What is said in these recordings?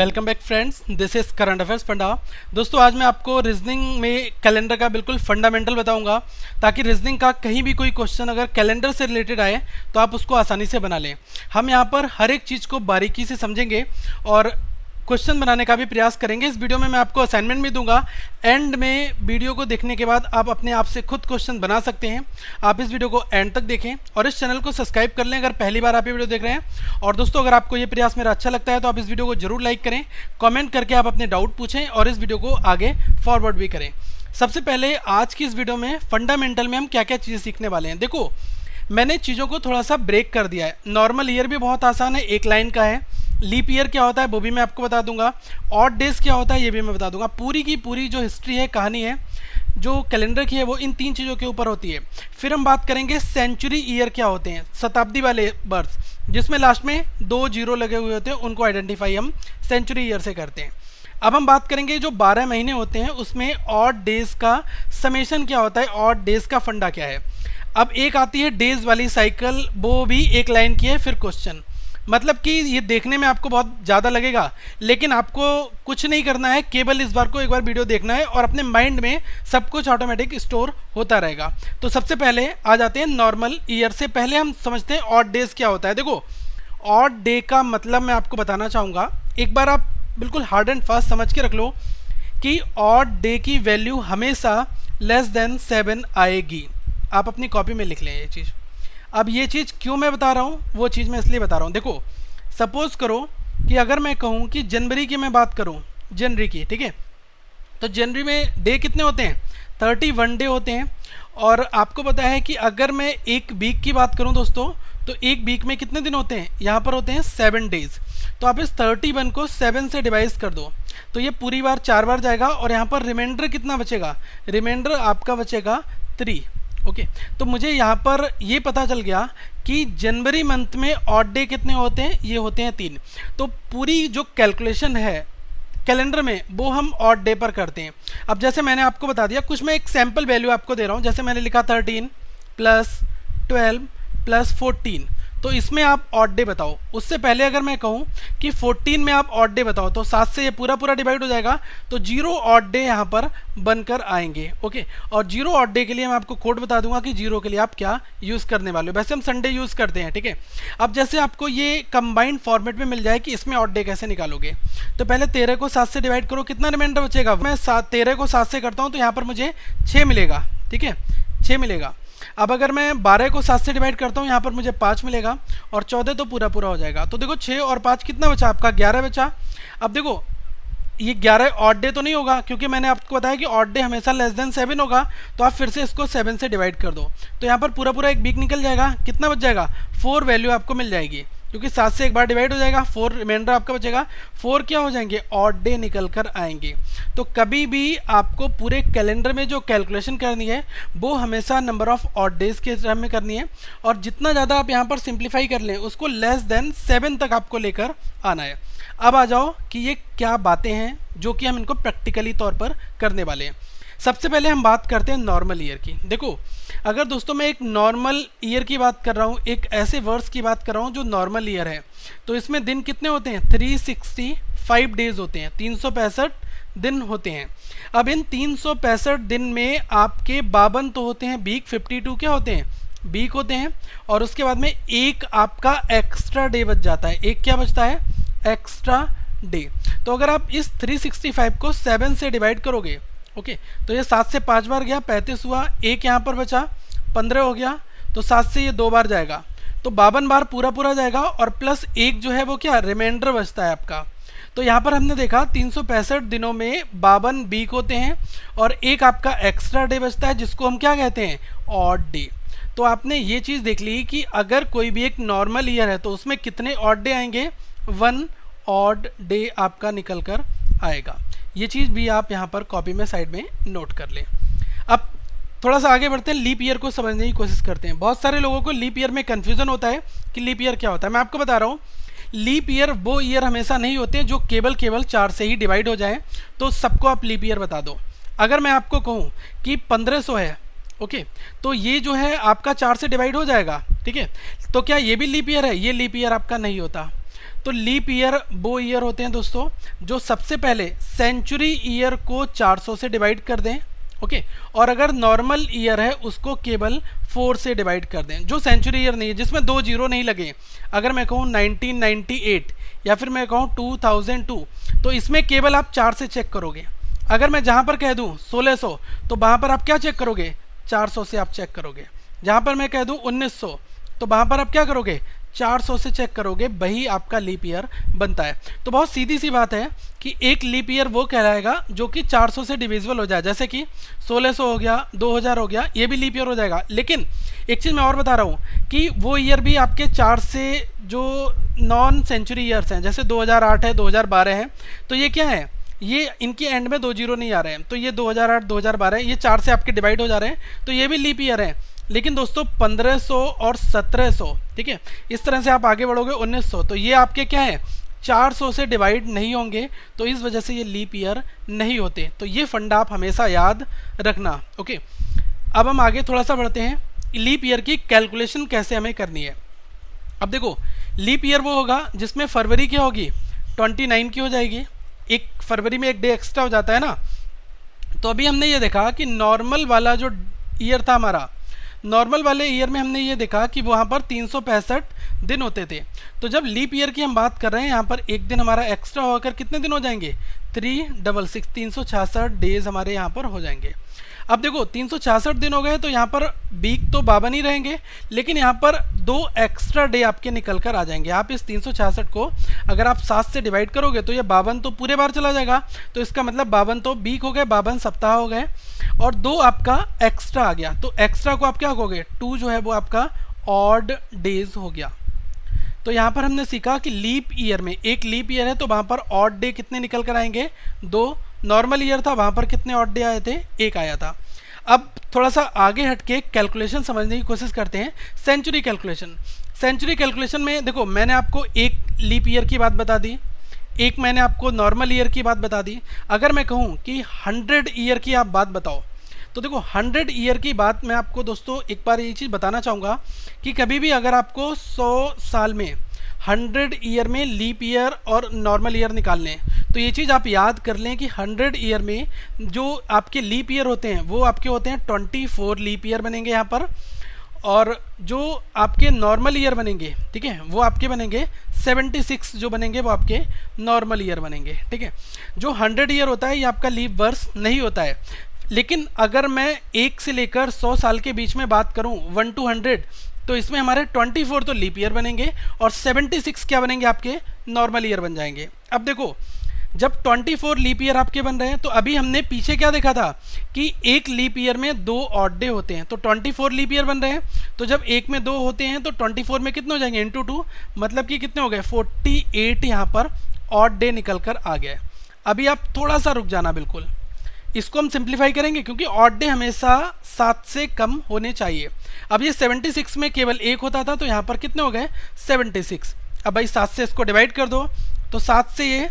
Welcome back friends, this is current affairs panda. दोस्तों आज मैं आपको रीजनिंग में कैलेंडर का बिल्कुल फंडामेंटल बताऊंगा, ताकि रीजनिंग का कहीं भी कोई क्वेश्चन अगर कैलेंडर से रिलेटेड आए तो आप उसको आसानी से बना लें। हम यहाँ पर हर एक चीज़ को बारीकी से समझेंगे और क्वेश्चन बनाने का भी प्रयास करेंगे। इस वीडियो में मैं आपको असाइनमेंट भी दूंगा। एंड में वीडियो को देखने के बाद आप अपने आप से खुद क्वेश्चन बना सकते हैं। आप इस वीडियो को एंड तक देखें और इस चैनल को सब्सक्राइब कर लें अगर पहली बार आप ये वीडियो देख रहे हैं। और दोस्तों अगर आपको ये प्रयास मेरा अच्छा लगता है तो आप इस वीडियो को जरूर लाइक करें, कमेंट करके आप अपने डाउट पूछें और इस वीडियो को आगे फॉरवर्ड भी करें। सबसे पहले आज की इस वीडियो में फंडामेंटल में हम क्या क्या चीज़ें सीखने वाले हैं। देखो, मैंने चीज़ों को थोड़ा सा ब्रेक कर दिया है। नॉर्मल ईयर भी बहुत आसान है, एक लाइन का है। लीप ईयर क्या होता है वो भी मैं आपको बता दूंगा। ऑड डेज क्या होता है ये भी मैं बता दूंगा। पूरी की पूरी जो हिस्ट्री है, कहानी है जो कैलेंडर की है, वो इन तीन चीज़ों के ऊपर होती है। फिर हम बात करेंगे सेंचुरी ईयर क्या होते हैं, शताब्दी वाले बर्थ जिसमें लास्ट में 2 जीरो लगे हुए होते हैं, उनको आइडेंटिफाई हम सेंचुरी ईयर से करते हैं। अब हम बात करेंगे जो 12 महीने होते हैं उसमें ऑड डेज का समेशन क्या होता है, ऑड डेज का फंडा क्या है। अब एक आती है डेज वाली साइकिल, वो भी एक लाइन की है। फिर क्वेश्चन, मतलब कि ये देखने में आपको बहुत ज़्यादा लगेगा, लेकिन आपको कुछ नहीं करना है, केवल इस बार को एक बार वीडियो देखना है और अपने माइंड में सब कुछ ऑटोमेटिक स्टोर होता रहेगा। तो सबसे पहले आ जाते हैं नॉर्मल ईयर से। पहले हम समझते हैं ऑड डेज क्या होता है। देखो, ऑड डे का मतलब मैं आपको बताना चाहूँगा, एक बार आप बिल्कुल हार्ड एंड फास्ट समझ के रख लो कि ऑड डे की वैल्यू हमेशा लेस देन 7 आएगी। आप अपनी कॉपी में लिख लें ये चीज़। अब ये चीज़ क्यों मैं बता रहा हूँ, वो चीज़ मैं इसलिए बता रहा हूँ। देखो, सपोज करो कि अगर मैं कहूँ कि जनवरी की मैं बात करूँ, जनवरी की, ठीक है, तो जनवरी में डे कितने होते हैं, 31 डे होते हैं। और आपको पता है कि अगर मैं एक वीक की बात करूँ दोस्तों, तो एक वीक में कितने दिन होते हैं, यहाँ पर होते हैं 7 डेज। तो आप इस 31 को 7 से डिवाइड कर दो तो ये पूरी बार 4 बार जाएगा और यहाँ पर रिमाइंडर कितना बचेगा, रिमाइंडर आपका बचेगा 3। ओके, तो मुझे यहाँ पर ये पता चल गया कि जनवरी मंथ में ऑड डे कितने होते हैं, ये होते हैं 3। तो पूरी जो कैलकुलेशन है कैलेंडर में वो हम ऑड डे पर करते हैं। अब जैसे मैंने आपको बता दिया, कुछ मैं एक सैम्पल वैल्यू आपको दे रहा हूँ। जैसे मैंने लिखा 13 + 12 + 14, तो इसमें आप ऑड डे बताओ। उससे पहले अगर मैं कहूँ कि 14 में आप ऑड डे बताओ, तो 7 से ये पूरा पूरा डिवाइड हो जाएगा, तो 0 ऑड डे यहाँ पर बनकर आएंगे। ओके, और 0 ऑड डे के लिए मैं आपको कोड बता दूंगा कि 0 के लिए आप क्या यूज़ करने वाले हो। वैसे हम संडे यूज़ करते हैं, ठीक है। अब जैसे आपको ये कंबाइंड फॉर्मेट में मिल जाए कि इसमें ऑड डे कैसे निकालोगे, तो पहले 13 को 7 से डिवाइड करो, कितना रिमाइंडर बचेगा। मैं 13 को 7 से करता हूँ तो यहाँ पर मुझे 6 मिलेगा, ठीक है, 6 मिलेगा। अब अगर मैं 12 को 7 से डिवाइड करता हूँ, यहाँ पर मुझे 5 मिलेगा और 14 तो पूरा पूरा हो जाएगा। तो देखो 6 और 5 कितना बचा आपका, 11 बचा। अब देखो ये 11 ऑड डे तो नहीं होगा, क्योंकि मैंने आपको बताया कि ऑड डे हमेशा लेस देन 7 होगा। तो आप फिर से इसको 7 से डिवाइड कर दो, तो यहाँ पर पूरा पूरा एक वीक निकल जाएगा। कितना बच जाएगा, 4 वैल्यू आपको मिल जाएगी, क्योंकि 7 से एक बार डिवाइड हो जाएगा, 4 रिमाइंडर आपका बचेगा। 4 क्या हो जाएंगे, ऑड डे निकल कर आएंगे। तो कभी भी आपको पूरे कैलेंडर में जो कैलकुलेशन करनी है वो हमेशा नंबर ऑफ ऑड डेज के टर्म में करनी है, और जितना ज़्यादा आप यहाँ पर सिंप्लीफाई कर लें उसको लेस देन 7 तक आपको लेकर आना है। अब आ जाओ कि ये क्या बातें हैं जो कि हम इनको प्रैक्टिकली तौर पर करने वाले हैं। सबसे पहले हम बात करते हैं नॉर्मल ईयर की। देखो, अगर दोस्तों मैं एक नॉर्मल ईयर की बात कर रहा हूँ, एक ऐसे वर्ष की बात कर रहा हूँ जो नॉर्मल ईयर है, तो इसमें दिन कितने होते हैं, 365 डेज होते हैं, 365 दिन होते हैं। अब इन 365 दिन में आपके 52 तो होते हैं वीक, 52 क्या होते हैं, वीक होते हैं। और उसके बाद में एक आपका एक्स्ट्रा डे बच जाता है। एक क्या बचता है, एक्स्ट्रा डे। तो अगर आप इस 365 को 7 से डिवाइड करोगे, ओके, तो ये 7 से 5 बार गया, 35 हुआ, एक यहाँ पर बचा, 15 हो गया। तो 7 से ये 2 बार जाएगा, तो 52 बार पूरा पूरा जाएगा, और प्लस एक जो है वो क्या, रिमाइंडर बचता है आपका। तो यहाँ पर हमने देखा 365 दिनों में 52 वीक होते हैं और एक आपका एक्स्ट्रा डे बचता है, जिसको हम क्या कहते हैं, ऑड डे। तो आपने ये चीज़ देख ली कि अगर कोई भी एक नॉर्मल ईयर है तो उसमें कितने ऑड डे आएंगे, 1 ऑड डे आपका निकल कर आएगा। ये चीज़ भी आप यहाँ पर कॉपी में साइड में नोट कर लें। अब थोड़ा सा आगे बढ़ते हैं, लीप ईयर को समझने की कोशिश करते हैं। बहुत सारे लोगों को लीप ईयर में कन्फ्यूजन होता है कि लीप ईयर क्या होता है। मैं आपको बता रहा हूँ, लीप ईयर वो ईयर हमेशा नहीं होते जो केवल 4 से ही डिवाइड हो जाए, तो सबको आप लीप ईयर बता दो। अगर मैं आपको कहूँ कि 1500 है, ओके, तो ये जो है आपका 4 से डिवाइड हो जाएगा, ठीक है, तो क्या ये भी लीप ईयर है, ये लीप ईयर आपका नहीं होता। तो लीप ईयर वो ईयर होते हैं दोस्तों जो सबसे पहले सेंचुरी ईयर को 400 से डिवाइड कर दें, ओके, और अगर नॉर्मल ईयर है उसको केवल 4 से डिवाइड कर दें। जो सेंचुरी ईयर नहीं है, जिसमें 2 जीरो नहीं लगे, अगर मैं कहूँ 1998 या फिर मैं कहूँ 2002, तो इसमें केवल आप 4 से चेक करोगे। अगर मैं जहाँ पर कह दूँ 1600, तो वहाँ पर आप क्या चेक करोगे, 400 से आप चेक करोगे। जहाँ पर मैं कह दूँ 1900, तो वहाँ पर आप क्या करोगे, 400 से चेक करोगे, वही आपका लीप ईयर बनता है। तो बहुत सीधी सी बात है कि एक लीप ईयर वो कहलाएगा जो कि 400 से डिविजिबल हो जाए, जैसे कि 1600 हो गया, 2000 हो गया, ये भी लीप ईयर हो जाएगा। लेकिन एक चीज़ मैं और बता रहा हूँ कि वो ईयर भी आपके 4 से जो नॉन सेंचुरी ईयर्स हैं, जैसे 2008 है, 2012 है, तो ये क्या है, ये इनके एंड में 2 जीरो नहीं आ रहे हैं, तो ये 2008 2012 ये 4 से आपके डिवाइड हो जा रहे हैं, तो ये भी लीप ईयर है। लेकिन दोस्तों 1500 और 1700, ठीक है, इस तरह से आप आगे बढ़ोगे 1900, तो ये आपके क्या है, 400 से डिवाइड नहीं होंगे, तो इस वजह से ये लीप ईयर नहीं होते। तो ये फंडा आप हमेशा याद रखना, ओके। अब हम आगे थोड़ा सा बढ़ते हैं, लीप ईयर की कैलकुलेशन कैसे हमें करनी है। अब देखो, लीप ईयर वो होगा जिसमें फरवरी क्या होगी, 29 की हो जाएगी, एक फरवरी में एक डे एक्स्ट्रा हो जाता है ना। तो अभी हमने ये देखा कि नॉर्मल वाला जो ईयर था हमारा, नॉर्मल वाले ईयर में हमने ये देखा कि वहाँ पर 365 दिन होते थे। तो जब लीप ईयर की हम बात कर रहे हैं, यहाँ पर एक दिन हमारा एक्स्ट्रा होकर कितने दिन हो जाएंगे, 366, 366 डेज हमारे यहाँ पर हो जाएंगे। अब देखो 366 दिन हो गए, तो यहाँ पर वीक तो 52 ही रहेंगे, लेकिन यहाँ पर 2 एक्स्ट्रा डे आपके निकल कर आ जाएंगे। आप इस 366 को अगर आप 7 से डिवाइड करोगे तो ये 52 तो पूरे बार चला जाएगा, तो इसका मतलब 52 तो वीक हो गए, 52 सप्ताह हो गए, और 2 आपका एक्स्ट्रा आ गया। तो एक्स्ट्रा को आप क्या कहोगे, 2 जो है वो आपका ऑड डेज हो गया। तो यहाँ पर हमने सीखा कि लीप ईयर में, एक लीप ईयर है तो वहाँ पर ऑड डे कितने निकल कर आएंगे, 2। नॉर्मल ईयर था, वहाँ पर कितने ऑड डे आए थे, 1 आया था। अब थोड़ा सा आगे हटके कैलकुलेशन समझने की कोशिश करते हैं, सेंचुरी कैलकुलेशन। सेंचुरी कैलकुलेशन में देखो, मैंने आपको एक लीप ईयर की बात बता दी, एक मैंने आपको नॉर्मल ईयर की बात बता दी। अगर मैं कहूँ कि 100 ईयर की आप बात बताओ, तो देखो 100 ईयर की बात मैं आपको दोस्तों एक बार ये चीज़ बताना चाहूँगा कि कभी भी अगर आपको 100 साल में 100 ईयर में लीप ईयर और नॉर्मल ईयर निकालने हैं, तो ये चीज़ आप याद कर लें कि 100 ईयर में जो आपके लीप ईयर होते हैं वो आपके होते हैं 24 लीप ईयर बनेंगे यहाँ पर, और जो आपके नॉर्मल ईयर बनेंगे, ठीक है, वो आपके बनेंगे 76 जो बनेंगे वो आपके नॉर्मल ईयर बनेंगे, ठीक है। जो 100 ईयर होता है ये आपका लीप वर्ष नहीं होता है। लेकिन अगर मैं 1 से लेकर 100 साल के बीच में बात करूं, 1 to 100, तो इसमें हमारे 24 तो लीप ईयर बनेंगे और 76 क्या बनेंगे, आपके नॉर्मल ईयर बन जाएंगे। अब देखो, जब 24 लीप ईयर आपके बन रहे हैं, तो अभी हमने पीछे क्या देखा था कि एक लीप ईयर में 2 ऑड डे होते हैं, तो 24 लीप ईयर बन रहे हैं। तो जब एक में 2 होते हैं तो 24 में कितने हो जाएंगे, इंटू 2, मतलब कि कितने हो गए, 48 यहाँ पर ऑड डे निकल कर आ गया। अभी आप थोड़ा सा रुक जाना, बिल्कुल इसको हम सिंप्लीफाई करेंगे क्योंकि ऑड डे हमेशा 7 से कम होने चाहिए। अब ये 76 में केवल 1 होता था, तो यहाँ पर कितने हो गए, 76। अब भाई 7 से इसको डिवाइड कर दो, तो 7 से ये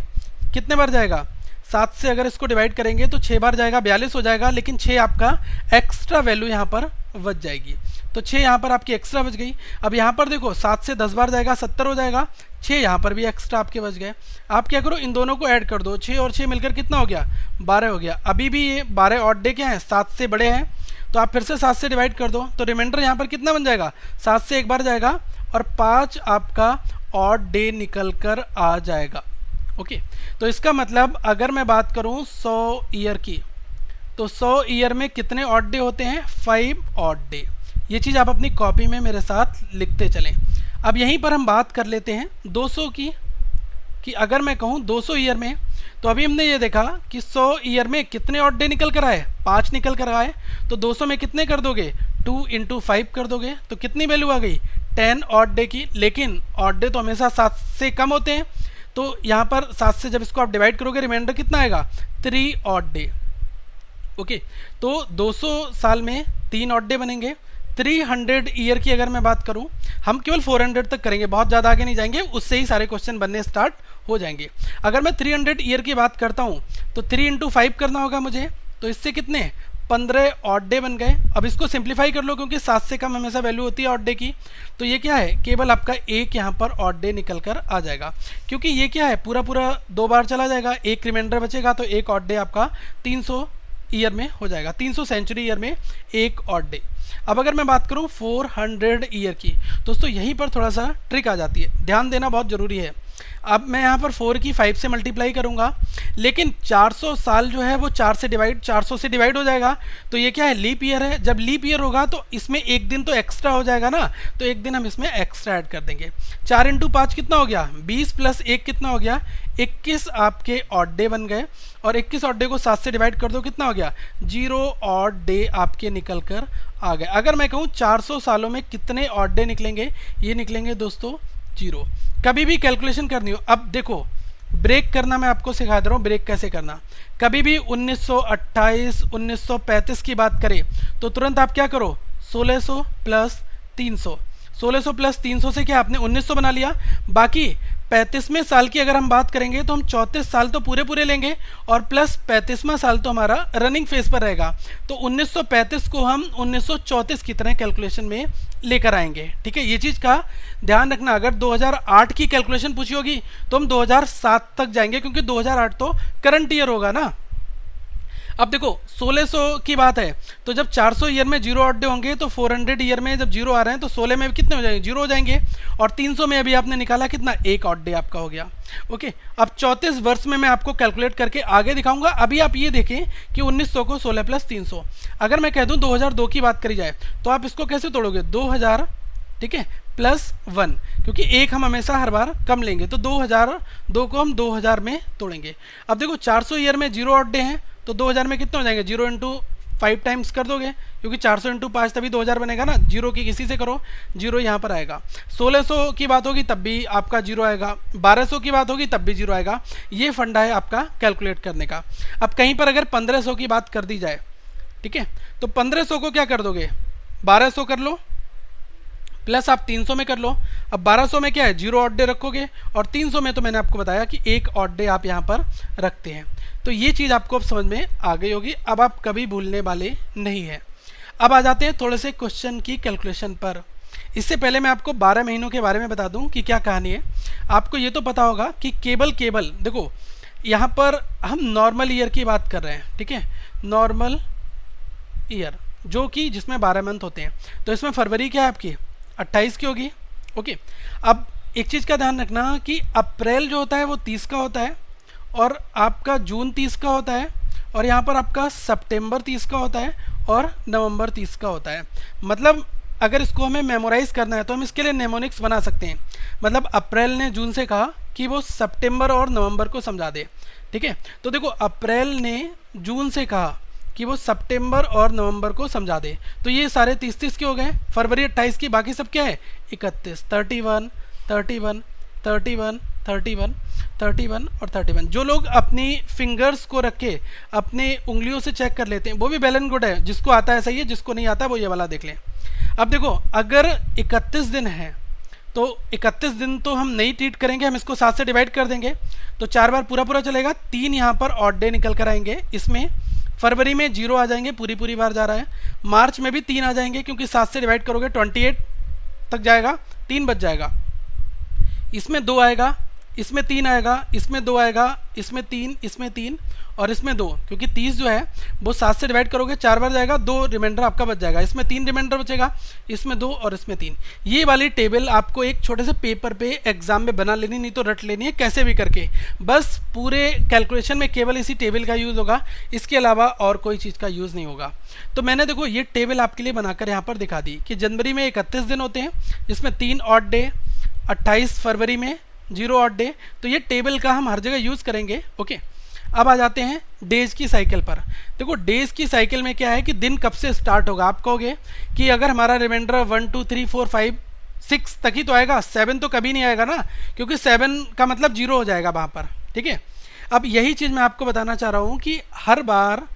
कितने बार जाएगा, 7 से अगर इसको डिवाइड करेंगे तो 6 बार जाएगा, 42 हो जाएगा। लेकिन 6 आपका एक्स्ट्रा वैल्यू यहाँ पर बच जाएगी, तो 6 यहाँ पर आपकी एक्स्ट्रा बच गई। अब यहाँ पर देखो 7 से 10 बार जाएगा, 70 हो जाएगा, 6 यहाँ पर भी एक्स्ट्रा आपके बच गए। आप क्या करो, इन दोनों को ऐड कर दो, 6 और 6 मिलकर कितना हो गया, 12 हो गया। अभी भी ये 12 ऑड डे क्या है, 7 से बड़े हैं, तो आप फिर से 7 से डिवाइड कर दो, तो रिमाइंडर यहाँ पर कितना बन जाएगा, 7 से एक बार जाएगा और 5 आपका ऑड डे निकल कर आ जाएगा। ओके, तो इसका मतलब अगर मैं बात करूं 100 ईयर की, तो 100 ईयर में कितने ऑड डे होते हैं, 5 ऑड डे। ये चीज़ आप अपनी कॉपी में मेरे साथ लिखते चलें। अब यहीं पर हम बात कर लेते हैं 200 की, कि अगर मैं कहूं 200 ईयर में, तो अभी हमने ये देखा कि 100 ईयर में कितने ऑड डे निकल कर आए, 5 निकल कर आए। तो 200 में कितने कर दोगे, 2 × 5 कर दोगे, तो कितनी वैल्यू आ गई, 10 ऑड डे की। लेकिन ऑड डे तो हमेशा 7 से कम होते हैं, तो यहाँ पर 7 से जब इसको आप डिवाइड करोगे, रिमाइंडर कितना आएगा, 3 ऑड डे। ओके, तो 200 साल में 3 ऑड डे बनेंगे। 300 ईयर की अगर मैं बात करूं, हम केवल 400 तक करेंगे, बहुत ज़्यादा आगे नहीं जाएंगे, उससे ही सारे क्वेश्चन बनने स्टार्ट हो जाएंगे। अगर मैं 300 ईयर की बात करता हूं, तो 3 × 5 करना होगा मुझे, तो इससे कितने 15 ऑड डे बन गए। अब इसको सिंप्लीफाई कर लो क्योंकि 7 से कम हमेशा वैल्यू होती है ऑड डे की। तो ये क्या है, केवल आपका एक यहाँ पर ऑड डे निकल कर आ जाएगा, क्योंकि ये क्या है पूरा पूरा 2 बार चला जाएगा, एक रिमाइंडर बचेगा, तो एक ऑड डे आपका 300 ईयर में हो जाएगा, 300 सेंचुरी ईयर में एक ऑड डे। अब अगर मैं बात करूं 400 ईयर की, दोस्तों यहीं पर थोड़ा सा ट्रिक आ जाती है, ध्यान देना बहुत ज़रूरी है। अब मैं यहाँ पर 4 की 5 से मल्टीप्लाई करूँगा, लेकिन 400 साल जो है वो 400 से डिवाइड हो जाएगा। तो ये क्या है, लीप ईयर है, जब लीप ईयर होगा तो इसमें एक दिन तो एक्स्ट्रा हो जाएगा ना, तो एक दिन हम इसमें एक्स्ट्रा ऐड कर देंगे। 4 इंटू 5 कितना हो गया, 20 प्लस 1 कितना हो गया, 21 आपके ऑड डे बन गए। और 21 ऑड डे को 7 से डिवाइड कर दो, कितना हो गया, 0 ऑड डे आपके निकल कर आ गए। अगर मैं कहूँ 400 सालों में कितने ऑड डे निकलेंगे, ये निकलेंगे दोस्तों 0। कभी भी कैलकुलेशन करनी हो, अब देखो ब्रेक करना मैं आपको सिखा दे रहा हूँ, ब्रेक कैसे करना। कभी भी 1928 1935 की बात करें तो तुरंत आप क्या करो, 1600 प्लस 300, 1600 प्लस 300 से क्या आपने 1900 बना लिया। बाकी 35वें साल की अगर हम बात करेंगे तो हम 34 साल तो पूरे पूरे लेंगे और प्लस 35वां साल तो हमारा रनिंग फेज पर रहेगा। तो 1935 को हम 1934 की तरह कैलकुलेशन में लेकर आएंगे। ठीक है, ये चीज़ का ध्यान रखना। अगर 2008 की कैलकुलेशन पूछी होगी तो हम 2007 तक जाएंगे, क्योंकि 2008 तो करंट ईयर होगा ना। अब देखो 1600 की बात है, तो जब 400 ईयर में 0 ऑड डे होंगे तो 400 ईयर में जब 0 आ रहे हैं तो 16 में कितने हो जाएंगे, 0 हो जाएंगे। और 300 में अभी आपने निकाला कितना, एक ऑड डे आपका हो गया। ओके, अब 34 वर्ष में मैं आपको कैलकुलेट करके आगे दिखाऊंगा। अभी आप ये देखें कि 1900 को 16 प्लस 300, अगर मैं कह दूं 2002 की बात करी जाए तो आप इसको कैसे तोड़ोगे, 2000 ठीक है प्लस 1, क्योंकि एक हम हमेशा हर बार कम लेंगे, तो 2002 को हम 2000 में तोड़ेंगे। अब देखो 400 ईयर में 0 ऑड डे हैं तो 2000 में कितने हो जाएंगे, 0 इंटू 5 टाइम्स कर दोगे, क्योंकि 400 इंटू 5 तभी 2000 बनेगा ना। 0 की किसी से करो, 0 यहाँ पर आएगा। 1600 की बात होगी तब भी आपका 0 आएगा, 1200 की बात होगी तब भी 0 आएगा। ये फंडा है आपका कैलकुलेट करने का। अब कहीं पर अगर 1500 की बात कर दी जाए, ठीक है, तो 1500 को क्या कर दोगे, 1200 कर लो प्लस आप 300 में कर लो। अब 1200 में क्या है, 0 ऑड डे रखोगे, और 300 में तो मैंने आपको बताया कि एक ऑड डे आप यहाँ पर रखते हैं। तो ये चीज़ आपको अब समझ में आ गई होगी, अब आप कभी भूलने वाले नहीं हैं। अब आ जाते हैं थोड़े से क्वेश्चन की कैलकुलेशन पर। इससे पहले मैं आपको 12 महीनों के बारे में बता दूं कि क्या कहानी है। आपको ये तो पता होगा कि केबल देखो यहाँ पर हम नॉर्मल ईयर की बात कर रहे हैं, ठीक है, नॉर्मल ईयर जो कि जिसमें 12 मंथ होते हैं। तो इसमें फरवरी क्या है आपकी 28 की होगी। ओके, अब एक चीज़ का ध्यान रखना कि अप्रैल जो होता है वो 30 का होता है, और आपका जून 30 का होता है, और यहाँ पर आपका सितंबर 30 का होता है, और नवंबर 30 का होता है। मतलब अगर इसको हमें मेमोराइज करना है तो हम इसके लिए नेमोनिक्स बना सकते हैं। मतलब अप्रैल ने जून से कहा कि वो सितंबर और नवंबर को समझा दे, ठीक है। तो देखो अप्रैल ने जून से कहा कि वो सितंबर और नवंबर को समझा दे, तो ये सारे 30-30 के हो गए। फरवरी 28 की, बाकी सब क्या है 31, 31, 31, 31, 31, 31 और 31। जो लोग अपनी फिंगर्स को रख के अपने उंगलियों से चेक कर लेते हैं वो भी वेल एंड गुड है, जिसको आता है सही है, जिसको नहीं आता वो ये वाला देख लें। अब देखो अगर 31 दिन है तो 31 दिन तो हम नहीं ट्रीट करेंगे, हम इसको 7 से डिवाइड कर देंगे, तो 4 बार पूरा पूरा चलेगा। 3 यहाँ पर ऑड डे निकल कर आएंगे, इसमें फरवरी में 0 आ जाएंगे, पूरी पूरी बार जा रहा है। मार्च में भी 3 आ जाएंगे, क्योंकि 7 से डिवाइड करोगे 28 तक जाएगा, 3 बच जाएगा। इसमें 2 आएगा, इसमें 3 आएगा, इसमें 2 आएगा, इसमें 3, इसमें 3 और इसमें 2, क्योंकि 30 जो है वो 7 से डिवाइड करोगे 4 बार जाएगा, 2 रिमाइंडर आपका बच जाएगा। इसमें 3 रिमाइंडर बचेगा, इसमें 2 और इसमें 3। ये वाली टेबल आपको एक छोटे से पेपर पे एग्जाम में बना लेनी, नहीं तो रट लेनी है कैसे भी करके। बस पूरे कैलकुलेशन में केवल इसी टेबल का यूज़ होगा, इसके अलावा और कोई चीज़ का यूज़ नहीं होगा। तो मैंने देखो ये टेबल आपके लिए बनाकर यहाँ पर दिखा दी कि जनवरी में 31 दिन होते हैं, जिसमें 3 ऑड डे, 28 फरवरी में 0 ऑड डे। तो ये टेबल का हम हर जगह यूज़ करेंगे। ओके, अब आ जाते हैं डेज की साइकिल पर। देखो डेज की साइकिल में क्या है कि दिन कब से स्टार्ट होगा। आप कहोगे कि अगर हमारा रिमाइंडर 1 2 3 4 5 6 तक ही तो आएगा, 7 तो कभी नहीं आएगा ना, क्योंकि 7 का मतलब 0 हो जाएगा वहाँ पर, ठीक है। अब यही चीज़ मैं आपको बताना चाह रहा हूँ कि हर बार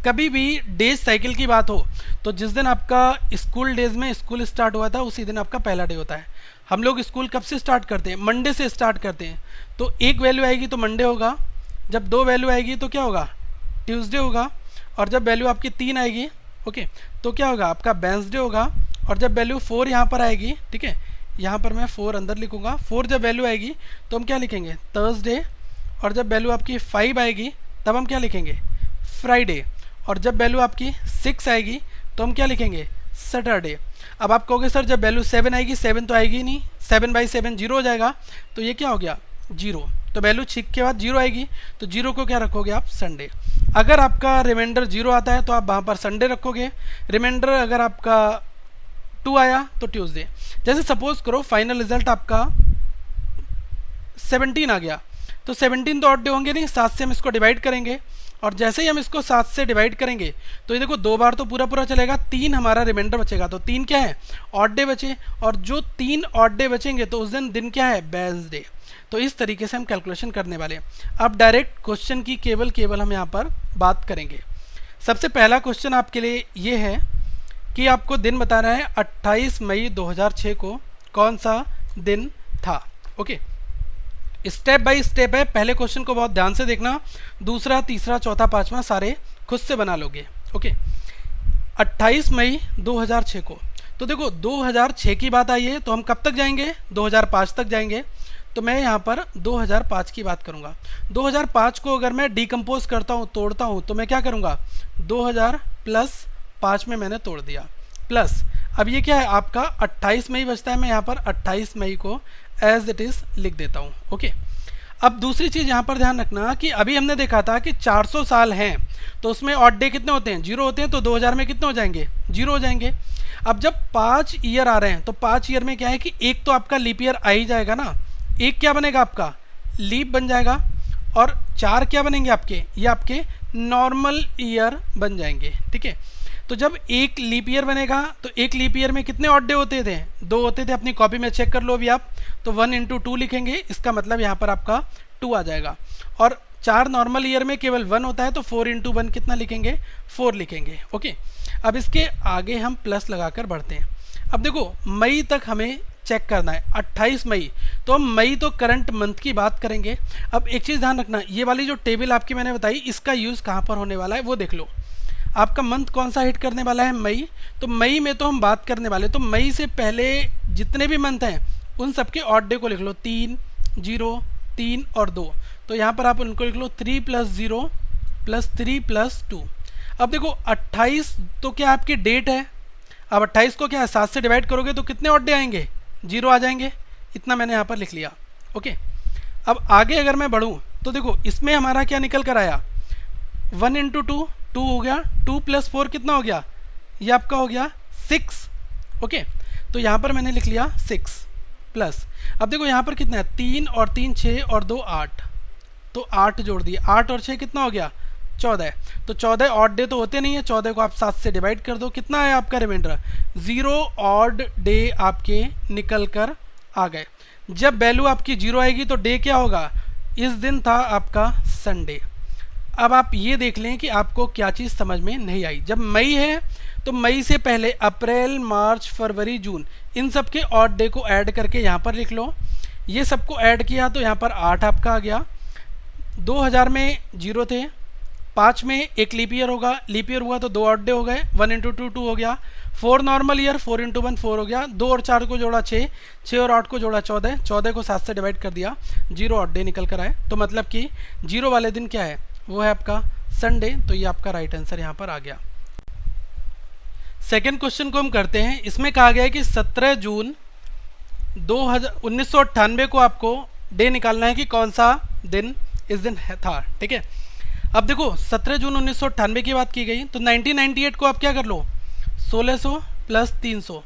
कभी भी डेज साइकिल की बात हो तो जिस दिन आपका स्कूल डेज में स्कूल स्टार्ट हुआ था उसी दिन आपका पहला डे होता है। हम लोग स्कूल कब से स्टार्ट करते हैं, मंडे से स्टार्ट करते हैं। तो एक वैल्यू आएगी तो मंडे होगा, जब 2 वैल्यू आएगी तो क्या होगा, ट्यूसडे होगा, और जब वैल्यू आपकी 3 आएगी, ओके, तो क्या होगा आपका वेंसडे होगा। और जब वैल्यू 4 यहाँ पर आएगी, ठीक है, यहाँ पर मैं 4 अंदर लिखूँगा, 4 जब वैल्यू आएगी तो हम क्या लिखेंगे, थर्सडे। और जब वैल्यू आपकी 5 आएगी तब हम क्या लिखेंगे, फ्राइडे। और जब वैल्यू आपकी 6 आएगी तो हम क्या लिखेंगे, सैटरडे। अब आप कहोगे सर जब वैल्यू 7 आएगी, 7 तो आएगी नहीं, 7/7 जीरो हो जाएगा, तो ये क्या हो गया, जीरो। तो वैल्यू 6 के बाद जीरो आएगी, तो जीरो को क्या रखोगे आप, संडे। अगर आपका रिमाइंडर जीरो आता है तो आप वहाँ पर संडे रखोगे। रिमाइंडर अगर आपका 2 आया तो ट्यूसडे। जैसे सपोज करो फाइनल रिजल्ट आपका 17 आ गया, तो 17 तो ऑड डे होंगे नहीं, 7 से हम इसको डिवाइड करेंगे। और जैसे ही हम इसको 7 से डिवाइड करेंगे तो ये देखो 2 बार तो पूरा पूरा चलेगा, 3 हमारा रिमाइंडर बचेगा। तो 3 क्या है, ऑड डे बचे। और जो 3 ऑड डे बचेंगे तो उस दिन क्या है, वेडनेसडे। तो इस तरीके से हम कैलकुलेशन करने वाले हैं। अब डायरेक्ट क्वेश्चन की केवल हम यहाँ पर बात करेंगे। सबसे पहला क्वेश्चन आपके लिए ये है कि आपको दिन बताना है 28 मई 2006 को कौन सा दिन था। ओके, स्टेप बाय स्टेप है, पहले क्वेश्चन को बहुत ध्यान से देखना, दूसरा तीसरा चौथा पांचवा सारे खुद से बना लोगे। ओके, 28 मई 2006 को, तो देखो 2006 की बात आई है तो हम कब तक जाएंगे, 2005 तक जाएंगे। तो मैं यहाँ पर 2005 की बात करूँगा। 2005 को अगर मैं डिकम्पोज करता हूँ, तोड़ता हूँ, तो मैं क्या करूँगा, 2000 प्लस 5 में मैंने तोड़ दिया, प्लस अब ये क्या है आपका 28 मई बचता है। मैं यहाँ पर 28 मई को एज इट इज़ लिख देता हूँ। ओके, अब दूसरी चीज़ यहाँ पर ध्यान रखना कि अभी हमने देखा था कि 400 साल हैं तो उसमें ऑड डे कितने होते हैं, जीरो होते हैं। तो 2000 में कितने हो जाएंगे, जीरो हो जाएंगे। अब जब 5 ईयर आ रहे हैं तो 5 ईयर में क्या है कि एक तो आपका लीप ईयर आ ही जाएगा ना, एक क्या बनेगा आपका, लीप बन जाएगा। और 4 क्या बनेंगे आपके, ये आपके नॉर्मल ईयर बन जाएंगे। ठीक है, तो जब एक लीप ईयर बनेगा तो एक लीप ईयर में कितने ऑड डे होते थे, 2 होते थे। अपनी कॉपी में चेक कर लो अभी आप, तो 1 × 2 लिखेंगे, इसका मतलब यहाँ पर आपका 2 आ जाएगा। और 4 नॉर्मल ईयर में केवल 1 होता है, तो 4 × 1 कितना लिखेंगे, 4 लिखेंगे। ओके, अब इसके आगे हम प्लस लगाकर बढ़ते हैं। अब देखो मई तक हमें चेक करना है, 28 मई, तो हम मई तो करंट मंथ की बात करेंगे। अब एक चीज़ ध्यान रखना, ये वाली जो टेबल आपकी मैंने बताई इसका यूज़ कहाँ पर होने वाला है वो देख लो। आपका मंथ कौन सा हिट करने वाला है, मई। तो मई में तो हम बात करने वाले, तो मई से पहले जितने भी मंथ हैं उन सबके ऑड डे को लिख लो, 3, 0, 3 और 2। तो यहाँ पर आप उनको लिख लो 3 + 0 + 3 + 2। अब देखो 28 तो क्या आपकी डेट है। अब 28 को क्या है 7 से डिवाइड करोगे तो कितने ऑड डे आएंगे, 0 आ जाएंगे। इतना मैंने यहाँ पर लिख लिया। ओके, अब आगे अगर मैं बढ़ूँ तो देखो इसमें हमारा क्या निकल कर आया, 1 × 2 2 हो गया, 2 + 4 कितना हो गया, ये आपका हो गया 6। ओके, तो यहाँ पर मैंने लिख लिया 6 प्लस, अब देखो यहाँ पर कितना है, 3 और 3 6 और 2 8, तो 8 जोड़ दिए, 8 और 6 कितना हो गया, 14। तो 14 ऑड डे तो होते नहीं है, 14 को आप 7 से डिवाइड कर दो, कितना है आपका रिमाइंडर, 0 ऑड डे आपके निकल कर आ गए। जब वैल्यू आपकी 0 आएगी तो डे क्या होगा, इस दिन था आपका संडे। अब आप ये देख लें कि आपको क्या चीज़ समझ में नहीं आई। जब मई है तो मई से पहले अप्रैल, मार्च, फरवरी, जून, इन सब के ऑड डे को ऐड करके यहाँ पर लिख लो। ये सबको ऐड किया तो यहाँ पर 8 आपका आ गया। 2000 में 0 थे, 5 में एक लीप ईयर होगा, लीप ईयर हुआ तो 2 ऑड डे हो गए, 1 × 2 2 हो गया, 4 नॉर्मल ईयर, 4 × 1 4 हो गया, 2 और 4 को जोड़ा 6, 6 और 8 को जोड़ा 14, 14 को 7 से डिवाइड कर दिया, 0 ऑड डे निकल कर आए। तो मतलब कि 0 वाले दिन क्या है, वो है आपका संडे। तो ये आपका राइट आंसर यहाँ पर आ गया। सेकेंड क्वेश्चन को हम करते हैं। इसमें कहा गया है कि 17 जून 1998 को आपको डे निकालना है कि कौन सा दिन इस दिन था। ठीक है, अब देखो 17 जून 1998 की बात की गई, तो 1998 को आप क्या कर लो, 1600 + 300,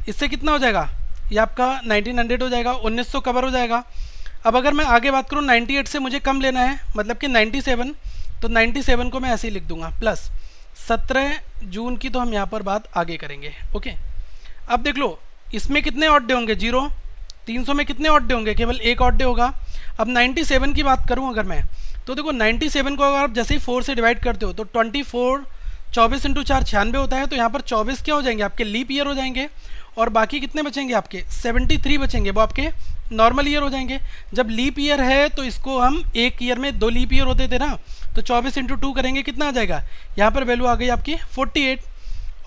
इससे कितना हो जाएगा, ये आपका 1900 हो जाएगा, 1900 कवर हो जाएगा। अब अगर मैं आगे बात करूँ 98 से मुझे कम लेना है, मतलब कि 97, तो 97 को मैं ऐसे ही लिख दूंगा, प्लस 17 जून की तो हम यहाँ पर बात आगे करेंगे। ओके, अब देख लो इसमें कितने ऑड डे होंगे, 0, 300 में कितने ऑड डे होंगे, केवल एक ऑड डे होगा। अब 97 की बात करूँ अगर मैं, तो देखो 97 को अगर आप जैसे ही 4 से डिवाइड करते हो तो 24 × 4 96 होता है, तो यहाँ पर 24 क्या हो जाएंगे आपके लीप ईयर हो जाएंगे, और बाकी कितने बचेंगे आपके 73 बचेंगे, वो आपके नॉर्मल ईयर हो जाएंगे। जब लीप ईयर है तो इसको हम एक ईयर में 2 लीप ईयर होते थे ना, तो 24 इंटू 2 करेंगे कितना आ जाएगा, यहाँ पर वैल्यू आ गई आपकी 48।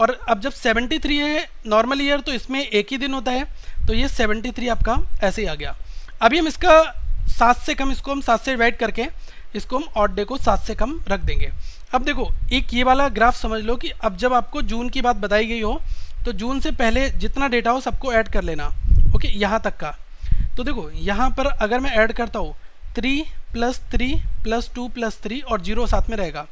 और अब जब 73 है नॉर्मल ईयर तो इसमें एक ही दिन होता है, तो ये 73 आपका ऐसे ही आ गया। अभी हम इसका 7 से कम, इसको हम 7 से डिवाइड करके इसको हम ऑड डे को 7 से कम रख देंगे। अब देखो एक ये वाला ग्राफ समझ लो कि अब जब आपको जून की बात बताई गई हो तो जून से पहले जितना डेटा हो सबको ऐड कर लेना, ओके, यहाँ तक का। तो देखो यहाँ पर अगर मैं ऐड करता हूँ 3 + 3 + 2 + 3 और 0 साथ में रहेगा,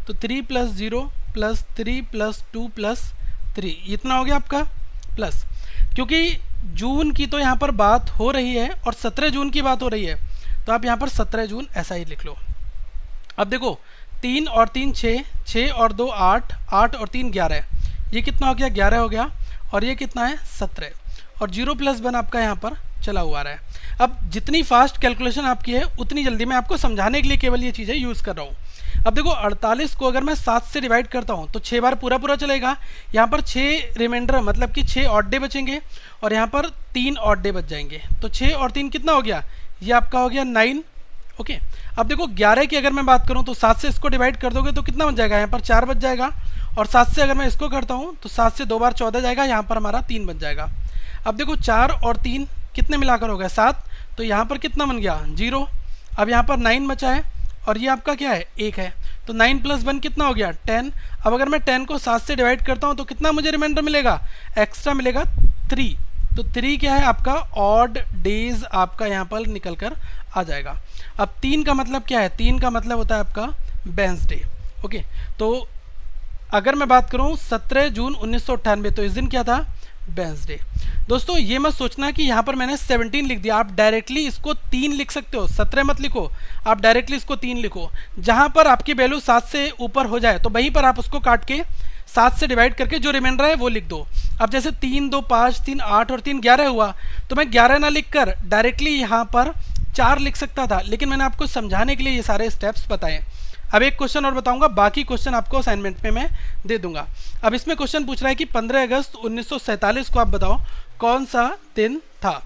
तो 3 + 0 + 3 + 2 + 3 इतना हो गया आपका प्लस। क्योंकि जून की तो यहाँ पर बात हो रही है और 17 जून की बात हो रही है, तो आप यहाँ पर 17 जून ऐसा ही लिख लो। अब देखो 3 और 3 6, 6 और 2 8, 8 और 3 11, ये कितना हो गया 11 हो गया, और ये कितना है 17, और 0 + 1 आपका यहाँ पर चला हुआ रहा है। अब जितनी फास्ट कैलकुलेशन आपकी है उतनी जल्दी मैं आपको समझाने के लिए केवल ये चीज़ें यूज़ कर रहा हूँ। अब देखो 48 को अगर मैं 7 से डिवाइड करता हूँ तो 6 बार पूरा पूरा चलेगा, यहाँ पर 6 रिमाइंडर मतलब कि 6 ऑड डे बचेंगे, और यहाँ पर 3 ऑड डे बच जाएंगे, तो 6 और 3 कितना हो गया, ये आपका हो गया 9, ओके। अब देखो 11 की अगर मैं बात करूँ तो 7 से इसको डिवाइड कर दोगे तो कितना बच जाएगा, यहाँ पर 4 बच जाएगा, और 7 से अगर मैं इसको करता हूँ तो 7 से 2 बार 14 जाएगा, यहाँ पर हमारा 3 बच जाएगा। अब देखो 4 और 3 कितने मिलाकर हो गया 7, तो यहाँ पर कितना बन गया 0, अब यहाँ पर 9 बचा है, और ये आपका क्या है 1 है, तो 9 + 1 कितना हो गया 10। अब अगर मैं 10 को 7 से डिवाइड करता हूँ तो कितना मुझे रिमाइंडर मिलेगा, एक्स्ट्रा मिलेगा 3, तो 3 क्या है आपका ऑड डेज आपका यहाँ पर निकल कर आ जाएगा। अब 3 का मतलब क्या है, 3 का मतलब होता है आपका वेंसडे, ओके। तो अगर मैं बात करूँ 17 जून 1998, तो इस दिन क्या था वेंसडे। दोस्तों ये मत सोचना कि यहाँ पर मैंने 17 लिख दिया, आप डायरेक्टली इसको 3 लिख सकते हो, 17 मत लिखो, आप डायरेक्टली इसको 3 लिखो। जहाँ पर आपकी वैल्यू 7 से ऊपर हो जाए तो वहीं पर आप उसको काट के 7 से डिवाइड करके जो रिमाइंडर है वो लिख दो। अब जैसे 3 2 5 3 8 और 3 11 हुआ, तो मैं 11 ना लिख कर डायरेक्टली यहाँ पर 4 लिख सकता था, लेकिन मैंने आपको समझाने के लिए ये सारे स्टेप्स बताए। अब एक क्वेश्चन और बताऊंगा, बाकी क्वेश्चन आपको असाइनमेंट में मैं दे दूंगा। अब इसमें क्वेश्चन पूछ रहा है कि 15 अगस्त 1947 को आप बताओ कौन सा दिन था।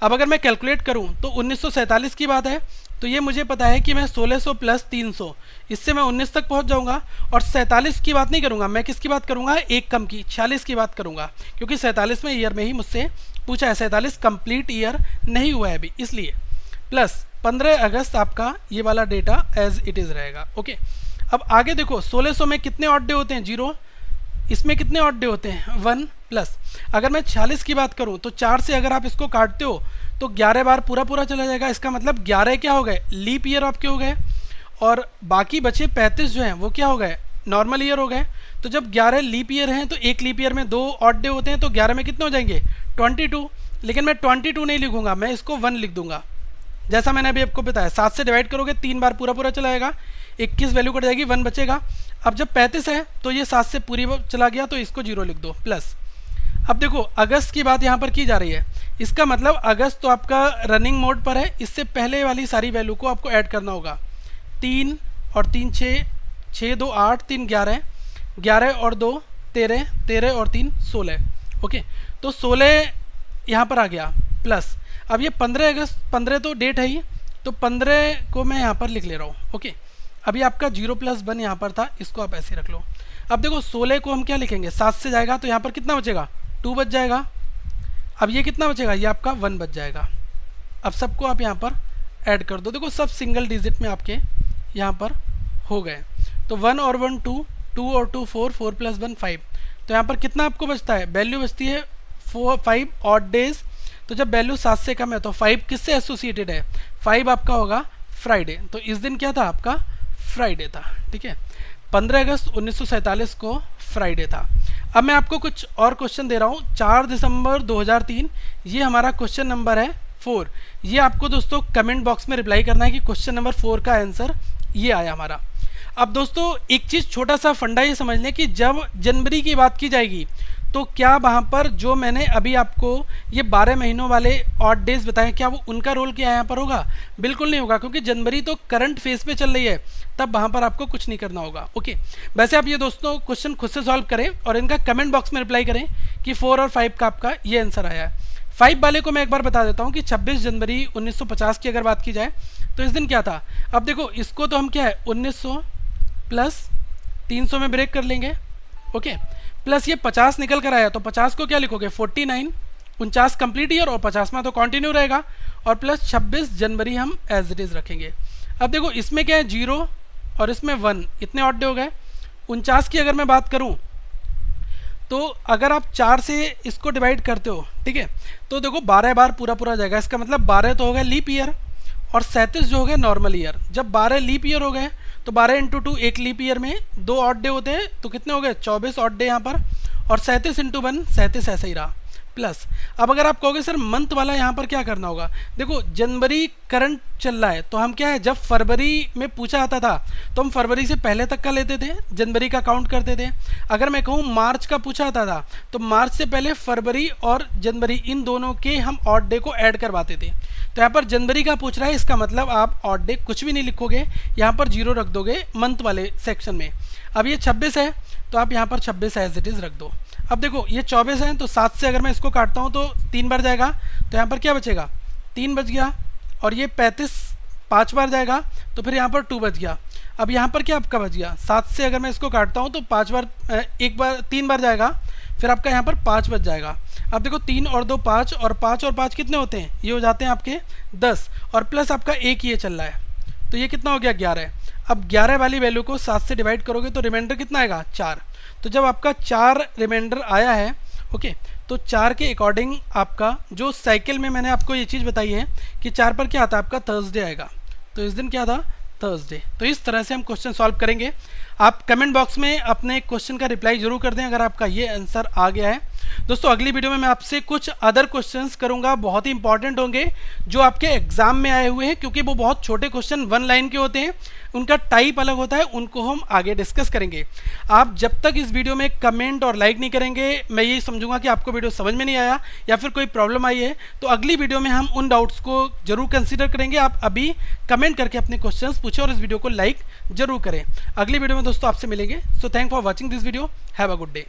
अब अगर मैं कैलकुलेट करूं तो 1947 की बात है, तो ये मुझे पता है कि मैं 1600 + 300, इससे मैं 19 तक पहुंच जाऊंगा। और 47 की बात नहीं करूंगा, मैं किसकी बात करूंगा, एक कम की 46 की बात करूंगा, क्योंकि 47 में ईयर में ही मुझसे पूछा है, 47 कंप्लीट ईयर नहीं हुआ है अभी, इसलिए प्लस 15 अगस्त आपका ये वाला डेटा एज इट इज़ रहेगा, ओके। अब आगे देखो 1600 में कितने ऑड डे होते हैं 0, इसमें कितने ऑड डे होते हैं 1, प्लस अगर मैं 46 की बात करूं तो 4 से अगर आप इसको काटते हो तो 11 बार पूरा पूरा चला जाएगा, इसका मतलब 11 क्या हो गए लीप ईयर आपके हो गए, और बाकी बचे 35 जो हैं वो क्या हो गए नॉर्मल ईयर हो गए। तो जब 11 लीप ईयर हैं तो एक लीप ईयर में 2 ऑड डे होते हैं, तो 11 में कितने हो जाएंगे 22, लेकिन मैं 22 नहीं लिखूंगा, मैं इसको 1 लिख दूंगा। जैसा मैंने अभी आपको बताया 7 से डिवाइड करोगे 3 बार पूरा पूरा चलाएगा, 21 वैल्यू कट जाएगी 1 बचेगा। अब जब 35 है तो ये 7 से पूरी चला गया, तो इसको 0 लिख दो प्लस। अब देखो अगस्त की बात यहाँ पर की जा रही है, इसका मतलब अगस्त तो आपका रनिंग मोड पर है, इससे पहले वाली सारी वैल्यू को आपको ऐड करना होगा। 3 और 3 6, 6 2 8, 3 11, 11 और 2 13, 13 और 3 16, ओके। तो 16 यहाँ पर आ गया प्लस। अब ये 15 अगस्त, 15 तो डेट है ही, तो 15 को मैं यहाँ पर लिख ले रहा हूँ, ओके। अभी आपका 0 + 1 यहाँ पर था, इसको आप ऐसे रख लो। अब देखो 16 को हम क्या लिखेंगे 7 से जाएगा तो यहाँ पर कितना बचेगा 2 बच जाएगा। अब ये कितना बचेगा, ये आपका 1 बच जाएगा। अब सबको आप यहाँ पर ऐड कर दो, देखो सब सिंगल डिजिट में आपके यहाँ पर हो गए। तो 1 और 1 2, 2 और 2 4, 4 + 1 5, तो यहाँ पर कितना आपको बचता है वैल्यू बचती है 5 ऑड डेज। तो जब वैल्यू 7 से कम है तो 5 किससे एसोसिएटेड है, 5 आपका होगा फ्राइडे, तो इस दिन क्या था आपका फ्राइडे था, ठीक है। 15 अगस्त 1947 को फ्राइडे था। अब मैं आपको कुछ और क्वेश्चन दे रहा हूँ। 4 दिसंबर 2003 ये हमारा क्वेश्चन नंबर है 4। ये आपको दोस्तों कमेंट बॉक्स में रिप्लाई करना है कि क्वेश्चन नंबर 4 का आंसर ये आया हमारा। अब दोस्तों एक चीज़ छोटा सा फंडा ये समझ लें कि जब जनवरी की बात की जाएगी तो क्या वहाँ पर जो मैंने अभी आपको ये 12 महीनों वाले ऑड डेज बताए, क्या वो उनका रोल क्या यहाँ पर होगा, बिल्कुल नहीं होगा, क्योंकि जनवरी तो करंट फेज पे चल रही है, तब वहाँ पर आपको कुछ नहीं करना होगा, ओके। वैसे आप ये दोस्तों क्वेश्चन खुद से सॉल्व करें और इनका कमेंट बॉक्स में रिप्लाई करें कि 4 और 5 का आपका ये आंसर आया है। 5 वाले को मैं एक बार बता देता हूँ कि 26 जनवरी 1950 की अगर बात की जाए तो इस दिन क्या था। अब देखो इसको तो हम क्या है 1900 प्लस 300 में ब्रेक कर लेंगे, ओके, प्लस ये 50 निकल कर आया तो 50 को क्या लिखोगे 49, 49 कंप्लीट ईयर और 50 में तो कंटिन्यू रहेगा, और प्लस 26 जनवरी हम एज इट इज़ रखेंगे। अब देखो इसमें क्या है 0 और इसमें 1, इतने ऑड डे हो गए। 49 की अगर मैं बात करूं तो अगर आप 4 से इसको डिवाइड करते हो, ठीक है, तो देखो 12 बार पूरा पूरा जाएगा, इसका मतलब 12 तो हो गया लीप ईयर और 37 जो हो गए नॉर्मल ईयर। जब 12 लीप ईयर हो गए तो 12 इंटू 2 एक लीप ईयर में 2 ऑड डे होते हैं, तो कितने हो गए 24 ऑड डे यहाँ पर, और 37 इंटू 1 37 ऐसा ही रहा प्लस। अब अगर आप कहोगे सर मंथ वाला यहाँ पर क्या करना होगा, देखो जनवरी करंट चल रहा है तो हम क्या है जब फरवरी में पूछा आता था तो हम फरवरी से पहले तक का लेते थे, जनवरी का काउंट करते थे। अगर मैं कहूँ मार्च का पूछा आता था तो मार्च से पहले फरवरी और जनवरी इन दोनों के हम ऑड डे को ऐड करवाते थे। तो यहाँ पर जनवरी का पूछ रहा है, इसका मतलब आप ऑड डे कुछ भी नहीं लिखोगे, यहाँ पर 0 रख दोगे मंथ वाले सेक्शन में। अब ये 26 है तो आप यहाँ पर 26 एज इट इज़ रख दो। अब देखो ये 24 है तो 7 से अगर मैं इसको काटता हूँ तो 3 बार जाएगा, तो यहाँ पर क्या बचेगा 3 बच गया, और ये 35 5 बार जाएगा तो फिर यहाँ पर 2 बच गया। अब यहाँ पर क्या आपका बच गया 7 से अगर मैं इसको काटता हूँ तो 5 बार 3 बार जाएगा, फिर आपका यहाँ पर 5 बच जाएगा। अब देखो 3 और 2 5, और 5 और 5 कितने होते हैं, ये हो जाते हैं आपके 10, और प्लस आपका एक ये चल रहा है तो ये कितना हो गया 11। अब 11 वाली वैल्यू को 7 से डिवाइड करोगे तो रिमाइंडर कितना आएगा 4। तो जब आपका 4 रिमाइंडर आया है, ओके, तो 4 के अकॉर्डिंग आपका जो साइकिल में मैंने आपको ये चीज़ बताई है कि 4 पर क्या आता है आपका थर्सडे आएगा, तो इस दिन क्या था थर्सडे। तो इस तरह से हम क्वेश्चन सॉल्व करेंगे। आप कमेंट बॉक्स में अपने क्वेश्चन का रिप्लाई जरूर कर दें अगर आपका ये आंसर आ गया है। दोस्तों अगली वीडियो में मैं आपसे कुछ अदर क्वेश्चंस करूंगा, बहुत ही इंपॉर्टेंट होंगे जो आपके एग्जाम में आए हुए हैं, क्योंकि वो बहुत छोटे क्वेश्चन 1 लाइन के होते हैं, उनका टाइप अलग होता है, उनको हम आगे डिस्कस करेंगे। आप जब तक इस वीडियो में कमेंट और लाइक नहीं करेंगे मैं ये समझूंगा कि आपको वीडियो समझ में नहीं आया या फिर कोई प्रॉब्लम आई है। तो अगली वीडियो में हम उन डाउट्स को जरूर कंसिडर करेंगे। आप अभी कमेंट करके अपने क्वेश्चंस पूछें और इस वीडियो को लाइक जरूर करें। अगली वीडियो में दोस्तों आपसे मिलेंगे। So thank for watching this video, have a good day.